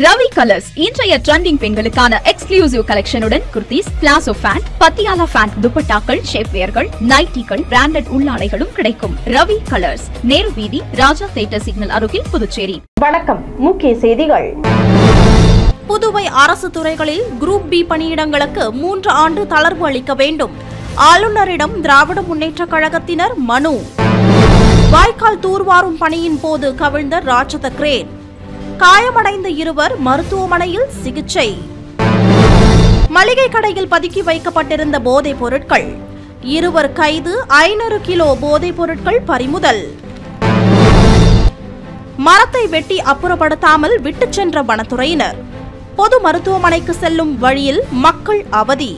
Ravi colours இன்றைய trending பெண்களுக்கான exclusive கலெக்ஷனுடன் kurtis, palazzo pant, Patiala pant, துப்பட்டாக்கள், ஷேப்வேர்கள், நைட்டிகள், பிராண்டட் உள்ளாடைகளும் கிடைக்கும். ரவி கலர்ஸ், நேரு வீதி, ராஜா தியேட்டர் சிக்னல் அருகில், புதுச்சேரி. வணக்கம். முக்கிய செய்திகள். புதுவை அரசு துறைகளில் குரூப் பி பணியிடங்களுக்கு 3 ஆண்டு தளர்வு அளிக்க வேண்டும். ஆளுநரிடம் திராவிட முன்னேற்ற கழகத்தினர் மனு. வாய்க்கால் தூர்வாரும் பணியின் போது கவிழ்ந்த ராட்சத கிரேன். காயமடைந்த இருவர் மருத்துவமனையில் சிகிச்சை. மளிகை கடையில் பதுக்கி வைக்கப்பட்டிருந்த போதைப் பொருட்கள். இருவர் கைது. 500 கிலோ போதைப் பொருட்கள் பறிமுதல். மரத்தை வெட்டி அப்புறப்படுத்தாமல் விட்டுச் சென்ற வனத்துறையினர். பொது மருத்துவமனைக்கு செல்லும் வழியில் மக்கள் அவதி.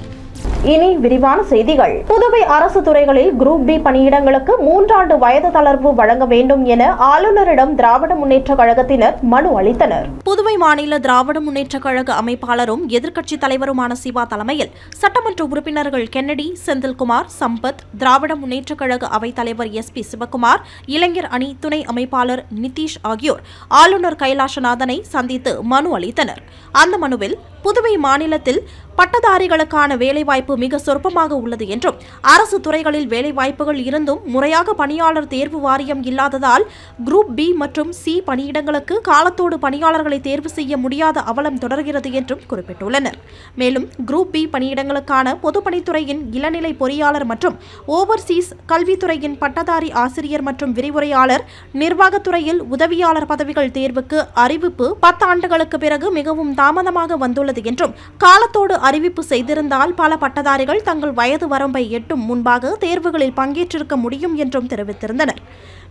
இனி விரிவான செய்திகள். புதுவை அரசு துறைகளில் குரூப் பி பணியிடங்களுக்கு 3 ஆண்டு வயது தளர்வு வழங்க வேண்டும் என ஆளுநரிடம் திராவிட முன்னேற்ற கழகத்தினர் மனு அளித்தனர். புதுவை மாநில திராவிட முன்னேற்ற கழக அமைப்பாளரும் எதிர்க்கட்சித் தலைவருமான சிவா தலைமையில் சட்டமன்ற உறுப்பினர்கள் கென்னடி, செந்தில்குமார், சம்பத், திராவிட முன்னேற்ற கழக அவைத்தலைவர் SP சிவக்குமார், இளைஞர் அணி துணை அமைப்பாளர் நிதிஷ் ஆகியோர் ஆளுநர் கைலாசநாதனை சந்தித்து மனு அளித்தனர். அந்த மனுவில் புதுவை மாநிலத்தில் பட்டதாரிகளுக்கான வேலைவாய்ப்பு மிக சொற்பமாக உள்ளது என்றும், அரசு துறைகளில் வேலைவாய்ப்புகள் இருந்தும் முறையாக பணியாளர் தேர்வு வாரியம் இல்லாததால் குரூப் பி மற்றும் சி பணியிடங்களுக்கு காலத்தோடு பணியாளர்களை தேர்வு செய்ய முடியாத அவலம் தொடர்கிறது என்றும் குறிப்பிட்டுள்ளனர். மேலும் குரூப் பி பணியிடங்களுக்கான பொதுப்பணித்துறையின் இளநிலை பொறியாளர் மற்றும் ஓவர்சீஸ் கல்வித்துறையின் பட்டதாரி ஆசிரியர் மற்றும் விரிவுரையாளர், நிர்வாகத்துறையில் உதவியாளர் பதவிகள் தேர்வுக்கு அறிவிப்பு 10 ஆண்டுகளுக்கு பிறகு மிகவும் தாமதமாக வந்துள்ளது என்றும், காலத்தோடு அறிவிப்பு செய்திருந்தால் பல பட்டதாரிகள் தங்கள் வயது வரம்பை எட்டும் முன்பாக தேர்வுகளில் பங்கேற்றிருக்க முடியும் என்றும் தெரிவித்திருந்தனர்.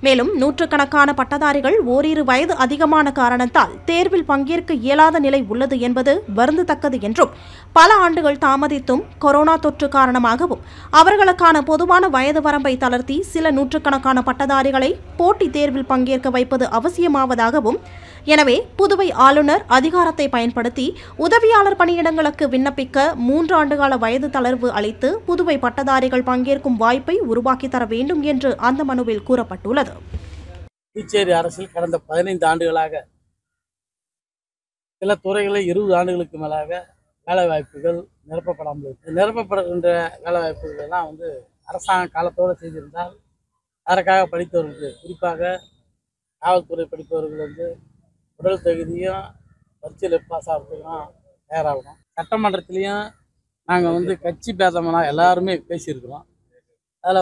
மேலும் நூற்றுக்கணக்கான பட்டதாரிகள் ஓரிரு வயது அதிகமான காரணத்தால் தேர்வில் பங்கேற்க இயலாத நிலை உள்ளது என்பது வருந்தத்தக்கது என்றும், பல ஆண்டுகள் தாமதித்தும் கொரோனா தொற்று காரணமாகவும் அவர்களுக்கான பொதுவான வயது வரம்பை தளர்த்தி சில நூற்றுக்கணக்கான பட்டதாரிகளை போட்டித் தேர்வில் பங்கேற்க வைப்பது அவசியமாவதாகவும், எனவே புதுவை ஆளுநர் அதிகாரத்தை பயன்படுத்தி உதவியாளர் பணியிடங்களுக்கு விண்ணப்பிக்க 3 ஆண்டுகால வயது தளர்வு அளித்து புதுவை பட்டதாரிகள் பங்கேற்கும் வாய்ப்பை உருவாக்கி தர வேண்டும் என்று அந்த மனுவில் கூறப்பட்டுள்ளது. புதுச்சேரி அரசில் கடந்த 15 ஆண்டுகளாக சில துறைகளில் 20 ஆண்டுகளுக்கு மேலாக வேலைவாய்ப்புகள் நிரப்பப்படாமல் இருக்குது. நிரப்பப்படுகின்ற வேலைவாய்ப்புகள் எல்லாம் அரசாங்க காலத்தோடு செய்திருந்தால் அதற்காக படித்தவர்களுக்கு, குறிப்பாக காவல்துறை படிப்பவர்கள் உடல் தகுதியும் பரீட்சையில் பாஸ் ஆகிறதுக்கும் தயாராகணும். சட்டமன்றத்திலையும் நாங்கள் கட்சி பேதமெல்லாம் எல்லாருமே பேசியிருக்கிறோம். அதில்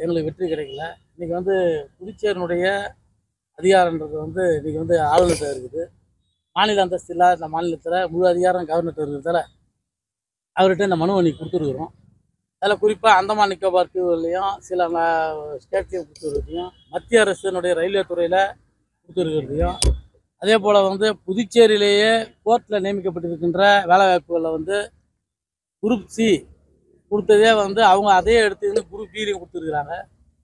எங்களுக்கு வெற்றி கிடைக்கல. இன்றைக்கி புதுச்சேரியினுடைய அதிகாரன்றது இன்றைக்கி ஆளுநர்கிட்ட இருக்குது. மாநில அந்தஸ்து இல்லாத இந்த மாநிலத்தில் முழு அதிகாரம் கவர்னர்கிட்ட இருக்கிறதால அவர்கிட்ட இந்த மனு அன்றைக்கி கொடுத்துருக்குறோம். அதில் குறிப்பாக அந்தமான் நிக்கோபார் தீவுகள்லையும் சில ஸ்டேட்லையும் கொடுத்துருக்கிறதையும், மத்திய அரசினுடைய ரயில்வே துறையில் கொடுத்துருக்கிறதையும், அதே போல் புதுச்சேரியிலேயே கோர்ட்டில் நியமிக்கப்பட்டிருக்கின்ற வேலைவாய்ப்புகளில் குரூப் சி கொடுத்ததே அவங்க அதையே எடுத்து குரூப் பிலையும் கொடுத்துருக்குறாங்க.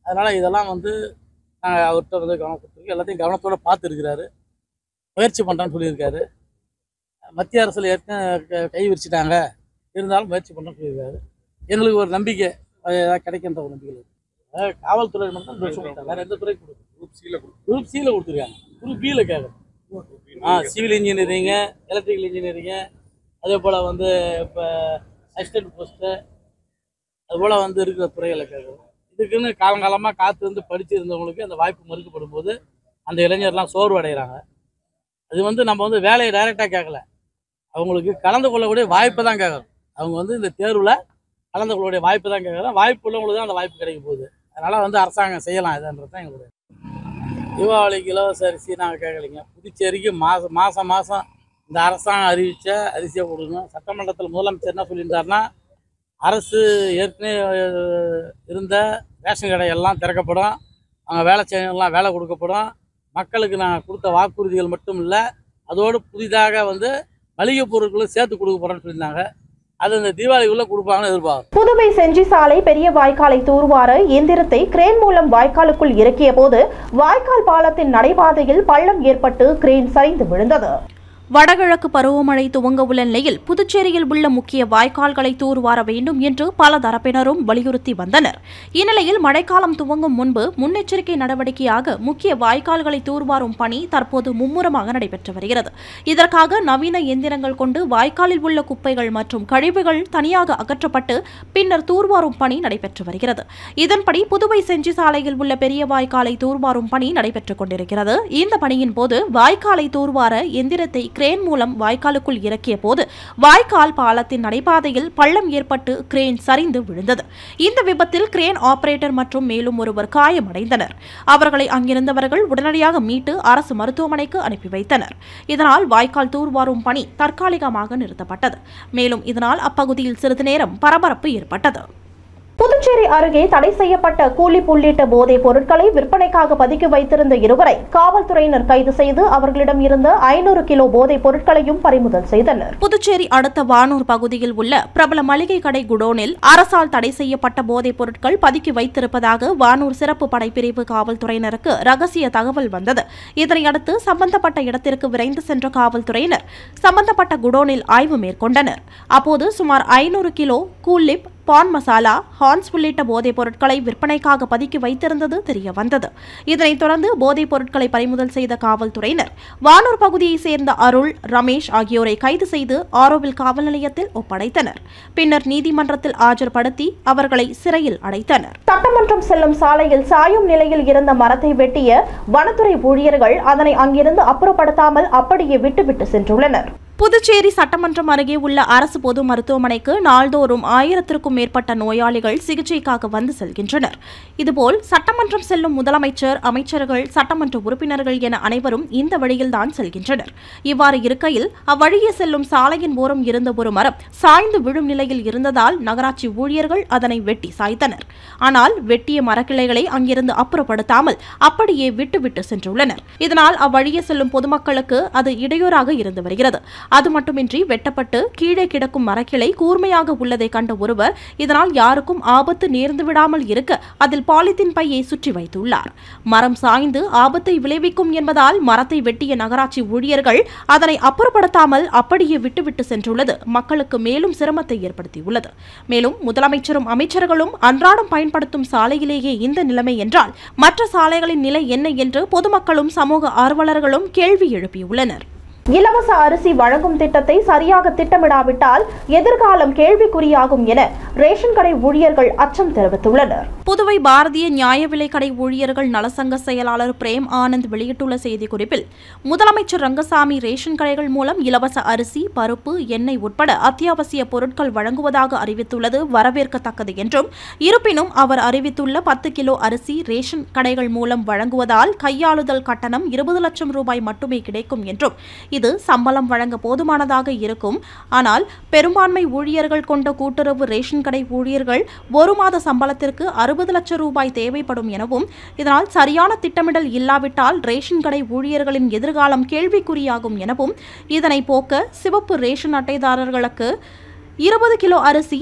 அதனால் இதெல்லாம் நாங்கள் அவர்கிட்ட கவனம் கொடுத்துருக்கோம். எல்லாத்தையும் கவனத்தோடு பார்த்துருக்கிறாரு. முயற்சி பண்ணுறான்னு சொல்லியிருக்காரு. மத்திய அரசில் ஏற்கனவே கை விரிச்சிட்டாங்க, இருந்தாலும் முயற்சி பண்ணுறேன்னு சொல்லியிருக்காரு. எங்களுக்கு ஒரு நம்பிக்கை கிடைக்கின்ற ஒரு நம்பிக்கை இருக்குது. அதாவது காவல்துறை மட்டும் வேறு எந்த துறை கொடுக்கும்? குரூப் சியில் கொடுத்துருக்காங்க. குரூப் பியில் கேட்குறோம். சிவில் இன்ஜினியரிங்கு, எலக்ட்ரிக்கல் இன்ஜினியரிங்கு, அதே போல் இப்போ அசிஸ்டன்ட் போஸ்ட்டு, அதுபோல் இருக்கிற துறைகளை கேட்குறோம். இதுக்குன்னு காலங்காலமாக காத்து படிச்சிருந்தவங்களுக்கு அந்த வாய்ப்பு மறுக்கப்படும் போது அந்த இளைஞர்லாம் சோர்வு அடைகிறாங்க. அது நம்ம வேலையை டைரெக்டாக கேட்கல, அவங்களுக்கு கலந்து கொள்ளக்கூடிய வாய்ப்பை தான் கேட்குறோம். அவங்க இந்த தேர்வில் கலந்து கொள்ளக்கூடிய வாய்ப்பு தான் கேட்குறோம். வாய்ப்பு உள்ளவங்களுக்கு தான் அந்த வாய்ப்பு கிடைக்க போகுது. அதனால் அரசாங்கம் செய்யலாம் இதுன்றது தான் எங்களுடைய. தீபாவளிக்கு இலவச அரிசி நாங்கள் கேட்கலைங்க. புதுச்சேரிக்கு மாதம் இந்த அரசாங்கம் அறிவித்த அரிசியை கொடுக்கணும். சட்டமன்றத்தில் முதலமைச்சர் என்ன சொல்லியிருந்தாருன்னா, அரசு ஏற்கனவே இருந்த ரேஷன் கடையெல்லாம் திறக்கப்படும், அவங்க வேலை செய்யலாம், வேலை கொடுக்கப்படும். மக்களுக்கு நாங்கள் கொடுத்த வாக்குறுதிகள் மட்டும் இல்லை, அதோடு புதிதாக மளிகை பொருட்களும் சேர்த்து கொடுக்க போகிறோன்னு சொல்லியிருந்தாங்க. அது இந்த தீபாவளிக்குள்ளே கொடுப்பாங்கன்னு எதிர்பார்க்கும். புதுவை செஞ்சி சாலை பெரிய வாய்க்காலை தூர்வார இயந்திரத்தை கிரேன் மூலம் வாய்க்காலுக்குள் இறக்கிய போது வாய்க்கால் பாலத்தின் நடைபாதையில் பள்ளம் ஏற்பட்டு கிரேன் சரிந்து விழுந்தது. வடகிழக்கு பருவமழை துவங்க உள்ள நிலையில் புதுச்சேரியில் உள்ள முக்கிய வாய்க்கால்களை தூர்வார வேண்டும் என்று பல தரப்பினரும் வலியுறுத்தி வந்தனர். இந்நிலையில் மழைக்காலம் துவங்கும் முன்பு முன்னெச்சரிக்கை நடவடிக்கையாக முக்கிய வாய்க்கால்களை தூர்வாரும் பணி தற்போது மும்முரமாக நடைபெற்று வருகிறது. இதற்காக நவீன எந்திரங்கள் கொண்டு வாய்க்காலில் உள்ள குப்பைகள் மற்றும் கழிவுகள் தனியாக அகற்றப்பட்டு பின்னர் தூர்வாரும் பணி நடைபெற்று வருகிறது. இதன்படி புதுவை செஞ்சி சாலையில் உள்ள பெரிய வாய்க்காலை தூர்வாரும் பணி நடைபெற்றுக் கொண்டிருக்கிறது. இந்த பணியின் போது வாய்க்காலை தூர்வார எந்திரத்தை கிரேன் மூலம் வாய்க்காலுக்குள் இறக்கிய போது வாய்க்கால் பாலத்தின் நடைபாதையில் பள்ளம் ஏற்பட்டு கிரேன் சரிந்து விழுந்தது. இந்த விபத்தில் கிரேன் ஆபரேட்டர் மற்றும் மேலும் ஒருவர் காயமடைந்தனர். அவர்களை அங்கிருந்தவர்கள் உடனடியாக மீட்டு அரசு மருத்துவமனைக்கு அனுப்பி வைத்தனர். இதனால் வாய்க்கால் தூர்வாரும் பணி தற்காலிகமாக நிறுத்தப்பட்டது. மேலும் இதனால் அப்பகுதியில் சிறிது நேரம் பரபரப்பு ஏற்பட்டது. புதுச்சேரி அருகே தடை செய்யப்பட்ட கூலிப் உள்ளிட்ட போதைப் பொருட்களை விற்பனைக்காக பதுக்கி வைத்திருந்த இருவரை காவல்துறையினர் கைது செய்து அவர்களிடம் இருந்த 500 கிலோ போதைப் பொருட்களையும் பறிமுதல் செய்தனர். புதுச்சேரி அடுத்த வானூர் பகுதியில் உள்ள பிரபல மளிகை கடை குடோனில் அரசால் தடை செய்யப்பட்ட போதைப் பொருட்கள் பதுக்கி வைத்திருப்பதாக வானூர் சிறப்பு படைப்பிரிவு காவல்துறையினருக்கு ரகசிய தகவல் வந்தது. இதனையடுத்து சம்பந்தப்பட்ட இடத்திற்கு விரைந்து சென்ற காவல்துறையினர் சம்பந்தப்பட்ட குடோனில் ஆய்வு மேற்கொண்டனர். அப்போது சுமார் 500 கிலோ கூலிப், பான் மசாலா, ஹார்ன்ஸ் உள்ளிட்ட போதைப் பொருட்களை விற்பனைக்காக பதுக்கி வைத்திருந்தது தெரியவந்தது. இதனைத் தொடர்ந்து போதைப் பொருட்களை பறிமுதல் செய்த காவல்துறையினர் வானூர் பகுதியைச் சேர்ந்த அருள், ரமேஷ் ஆகியோரை கைது செய்து ஆரோவில் காவல் நிலையத்தில் ஒப்படைத்தனர். பின்னர் நீதிமன்றத்தில் ஆஜர்படுத்தி அவர்களை சிறையில் அடைத்தனர். சட்டமன்றம் செல்லும் சாலையில் சாயும் நிலையில் இருந்த மரத்தை வெட்டிய வனத்துறை ஊழியர்கள் அதனை அங்கிருந்து அப்புறப்படுத்தாமல் அப்படியே விட்டுவிட்டு சென்றுள்ளனர். புதுச்சேரி சட்டமன்றம் அருகே உள்ள அரசு பொது மருத்துவமனைக்கு நாள்தோறும் 1000க்கும் மேற்பட்ட நோயாளிகள் சிகிச்சைக்காக வந்து செல்கின்றனர். இதுபோல் சட்டமன்றம் செல்லும் முதலமைச்சர், அமைச்சர்கள், சட்டமன்ற உறுப்பினர்கள் என அனைவரும் இந்த வழியில்தான் செல்கின்றனர். இவ்வாறு இருக்கையில் அவ்வழியே செல்லும் சாலையின் ஓரம் இருந்த ஒரு மரம் சாய்ந்து விழும் நிலையில் இருந்ததால் நகராட்சி ஊழியர்கள் அதனை வெட்டி சாய்த்தனர். ஆனால் வெட்டிய மரக்கிளைகளை அங்கிருந்து அப்புறப்படுத்தாமல் அப்படியே விட்டுவிட்டு சென்றுள்ளனர். இதனால் அவ்வழியே செல்லும் பொதுமக்களுக்கு அது இடையூறாக இருந்து வருகிறது. அது மட்டுமின்றி வெட்டப்பட்டு கீழே கிடக்கும் மரக்கிளை கூர்மையாக உள்ளதை கண்ட ஒருவர் இதனால் யாருக்கும் ஆபத்து நேர்ந்து விடாமல் இருக்க அதில் பாலித்தீன் பையை சுற்றி வைத்துள்ளார். மரம் சாய்ந்து ஆபத்தை விளைவிக்கும் என்பதால் மரத்தை வெட்டிய நகராட்சி ஊழியர்கள் அதனை அப்புறப்படுத்தாமல் அப்படியே விட்டுவிட்டு சென்றுள்ளது மக்களுக்கு மேலும் சிரமத்தை ஏற்படுத்தியுள்ளது. மேலும் முதலமைச்சரும் அமைச்சர்களும் அன்றாடம் பயன்படுத்தும் சாலையிலேயே இந்த நிலைமை என்றால் மற்ற சாலைகளின் நிலை என்ன என்று பொதுமக்களும் சமூக ஆர்வலர்களும் கேள்வி எழுப்பியுள்ளனர். இலவச அரிசி வழங்கும் திட்டத்தை சரியாக திட்டமிடாவிட்டால் எதிர்காலம் கேள்விக்குறியாகும் என ரேஷன் கடை ஊழியர்கள் அச்சம் தெரிவித்துள்ளனர். புதுவை பாரதிய நியாய விலைக்கடை ஊழியர்கள் நலசங்க செயலாளர் பிரேம் ஆனந்த் வெளியிட்டுள்ள செய்திக்குறிப்பில், முதலமைச்சர் ரங்கசாமி ரேஷன் கடைகள் மூலம் இலவச அரிசி, பருப்பு, எண்ணெய் உட்பட அத்தியாவசிய பொருட்கள் வழங்குவதாக அறிவித்துள்ளது வரவேற்கத்தக்கது என்றும், இருப்பினும் அவர் அறிவித்துள்ள 10 கிலோ அரிசி ரேஷன் கடைகள் மூலம் வழங்குவதால் கையாளுதல் கட்டணம் 20 லட்சம் ரூபாய் மட்டுமே கிடைக்கும் என்றும், இது சம்பளம் வழங்க போதுமானதாக இருக்கும். ஆனால் பெரும்பான்மை ஊழியர்கள் கொண்ட கூட்டுறவு ரேஷன் கடை ஊழியர்கள் 1 மாத சம்பளத்திற்கு 60 லட்சம் ரூபாய் தேவைப்படும் எனவும், இதனால் சரியான திட்டமிடல் இல்லாவிட்டால் ரேஷன் கடை ஊழியர்களின் எதிர்காலம் கேள்விக்குறியாகும் எனவும், இதனை போக்க சிவப்பு ரேஷன் அட்டைதாரர்களுக்கு 20 கிலோ அரிசி,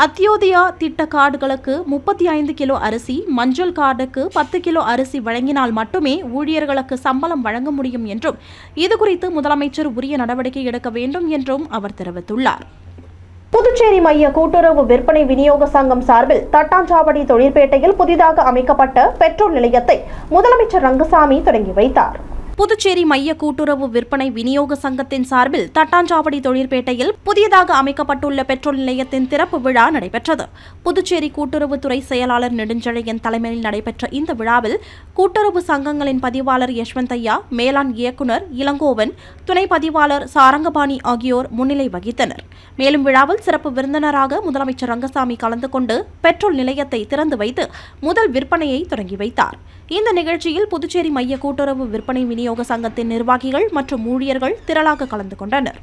அத்தியோதயா திட்ட கார்டுகளுக்கு 35 கிலோ அரிசி, மஞ்சள் கார்டுக்கு 10 கிலோ அரிசி வழங்கினால் மட்டுமே ஊழியர்களுக்கு சம்பளம் வழங்க முடியும் என்றும், இதுகுறித்து முதலமைச்சர் உரிய நடவடிக்கை எடுக்க வேண்டும் என்றும் அவர் தெரிவித்துள்ளார். புதுச்சேரி மைய கூட்டுறவு விற்பனை விநியோக சங்கம் சார்பில் தட்டாஞ்சாவடி தொழிற்பேட்டையில் புதிதாக அமைக்கப்பட்ட பெட்ரோல் நிலையத்தை முதலமைச்சர் ரங்கசாமி தொடங்கி வைத்தார். புதுச்சேரி மைய கூட்டுறவு விற்பனை விநியோக சங்கத்தின் சார்பில் தட்டாஞ்சாவடி தொழிற்பேட்டையில் புதியதாக அமைக்கப்பட்டுள்ள பெட்ரோல் நிலையத்தின் திறப்பு விழா நடைபெற்றது. புதுச்சேரி கூட்டுறவுத்துறை செயலாளர் நெடுஞ்செழியன் தலைமையில் நடைபெற்ற இந்த விழாவில் கூட்டுறவு சங்கங்களின் பதிவாளர் யஷ்வந்தையா, மேலாண் இயக்குநர் இளங்கோவன், துணை பதிவாளர் சாரங்கபாணி ஆகியோர் முன்னிலை வகித்தனர். மேலும் விழாவில் சிறப்பு விருந்தினராக முதலமைச்சர் ரங்கசாமி கலந்து கொண்டு பெட்ரோல் நிலையத்தை திறந்து வைத்து முதல் விற்பனையை தொடங்கி வைத்தார். இந்த நிகழ்ச்சியில் புதுச்சேரி மைய கூட்டுறவு விற்பனை விநியோக சங்கத்தின் நிர்வாகிகள் மற்றும் ஊழியர்கள் திரளாக கலந்து கொண்டனர்.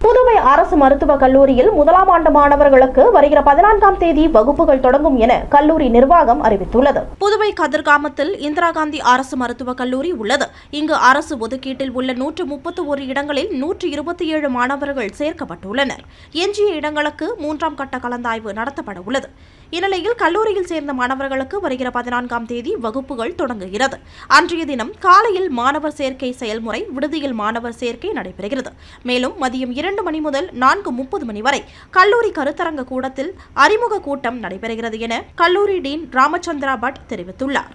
புதுவை அரசு மருத்துவக் கல்லூரியில் முதலாம் ஆண்டு மாணவர்களுக்கு வருகிற 14ஆம் தேதி வகுப்புகள் தொடங்கும் என கல்லூரி நிர்வாகம் அறிவித்துள்ளது. புதுவை கதிர்காமத்தில் இந்திரா காந்தி அரசு மருத்துவக் கல்லூரி உள்ளது. இங்கு அரசு ஒதுக்கீட்டில் உள்ள 131 இடங்களில் 127 மாணவர்கள் சேர்க்கப்பட்டுள்ளனர். எஞ்சிய இடங்களுக்கு 3ஆம் கட்ட கலந்தாய்வு நடத்தப்பட உள்ளது. இந்நிலையில் கல்லூரியில் சேர்ந்த மாணவர்களுக்கு வருகிற 14ஆம் தேதி வகுப்புகள் தொடங்குகிறது. அன்றைய தினம் காலையில் மாணவர் சேர்க்கை செயல்முறை, விடுதியில் மாணவர் சேர்க்கை நடைபெறுகிறது. மேலும் மதியம் 2 மணி முதல் 4:30 மணி வரை கல்லூரி கருத்தரங்க கூடத்தில் அறிமுக கூட்டம் நடைபெறுகிறது என கல்லூரி டீன் ராமச்சந்திரா பட் தெரிவித்துள்ளார்.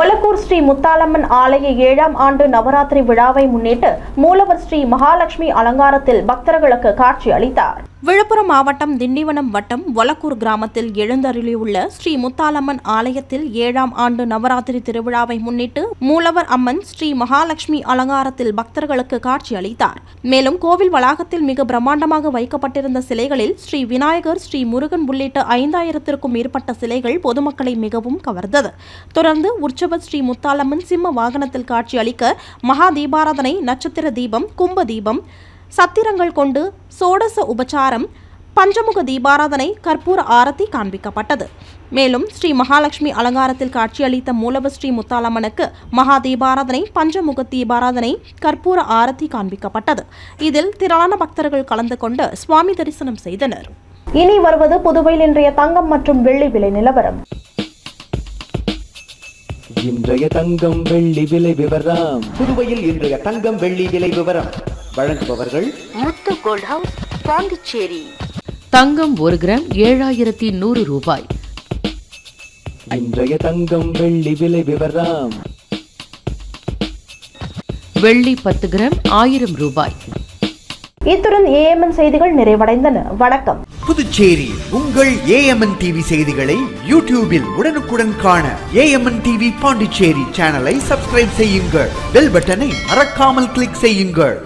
ஒலக்கூர் ஸ்ரீ முத்தாலம்மன் ஆலய 7ஆம் ஆண்டு நவராத்திரி விழாவை முன்னிட்டு மூலவர் ஸ்ரீ மகாலட்சுமி அலங்காரத்தில் பக்தர்களுக்கு காட்சி அளித்தார். விழுப்புரம் மாவட்டம் திண்டிவனம் வட்டம் ஒலக்கூர் கிராமத்தில் எழுந்தருளியுள்ள ஸ்ரீ முத்தாலம்மன் ஆலயத்தில் 7ஆம் ஆண்டு நவராத்திரி திருவிழாவை முன்னிட்டு மூலவர் அம்மன் ஸ்ரீ மகாலட்சுமி அலங்காரத்தில் பக்தர்களுக்கு காட்சி அளித்தார். மேலும் கோவில் வளாகத்தில் மிக பிரம்மாண்டமாக வைக்கப்பட்டிருந்த சிலைகளில் ஸ்ரீ விநாயகர், ஸ்ரீ முருகன் உள்ளிட்ட 5000த்திற்கும் மேற்பட்ட சிலைகள் பொதுமக்களை மிகவும் கவர்ந்தது. தொடர்ந்து உற்சவர் ஸ்ரீ முத்தாலம்மன் சிம்ம வாகனத்தில் காட்சி அளிக்க மகா தீபாராதனை, நட்சத்திர தீபம், கும்ப தீபம், சத்திரங்கள் கொண்டு சோடச உபச்சாரம், பஞ்சமுக தீபாராதனை, கற்பூர ஆரத்தி காண்பிக்கப்பட்டது. மேலும் ஸ்ரீ மகாலட்சுமி அலங்காரத்தில் காட்சியளித்த மூலவர் ஸ்ரீ முத்தாலம்மனுக்கு மகா தீபாராதனை, பஞ்சமுக தீபாராதனை, கற்பூர ஆரத்தி காண்பிக்கப்பட்டது. இதில் திரளான பக்தர்கள் கலந்து கொண்டு சுவாமி தரிசனம் செய்தனர். இனி வருவது புதுவையில் இன்றைய தங்கம் மற்றும் வெள்ளி விலை நிலவரம். இன்றைய தங்கம் வெள்ளி விலை விவரம். புதுவையில் இன்றைய தங்கம் வெள்ளி விலை விவரம் வழங்குபவர்கள் முத்து கோல்ட் ஹவுஸ், பாண்டிச்சேரி. தங்கம் 1 கிராம் 7100 ரூபாய். இன்றைய தங்கம் வெள்ளி விலை விவரம். வெள்ளி 10 கிராம் 1000 ரூபாய். இத்துடன் ஏஎம்என் செய்திகள் நிறைவடைந்தன. வணக்கம். புதுச்சேரி உங்கள் ஏஎம்என் டிவி செய்திகளை யூடியூபில் உடனுக்குடன் காண ஏஎம்என் டிவி பாண்டிச்சேரி சேனலை சப்ஸ்கிரைப் செய்யுங்கள். பெல் பட்டனை மறக்காமல் கிளிக் செய்யுங்கள்.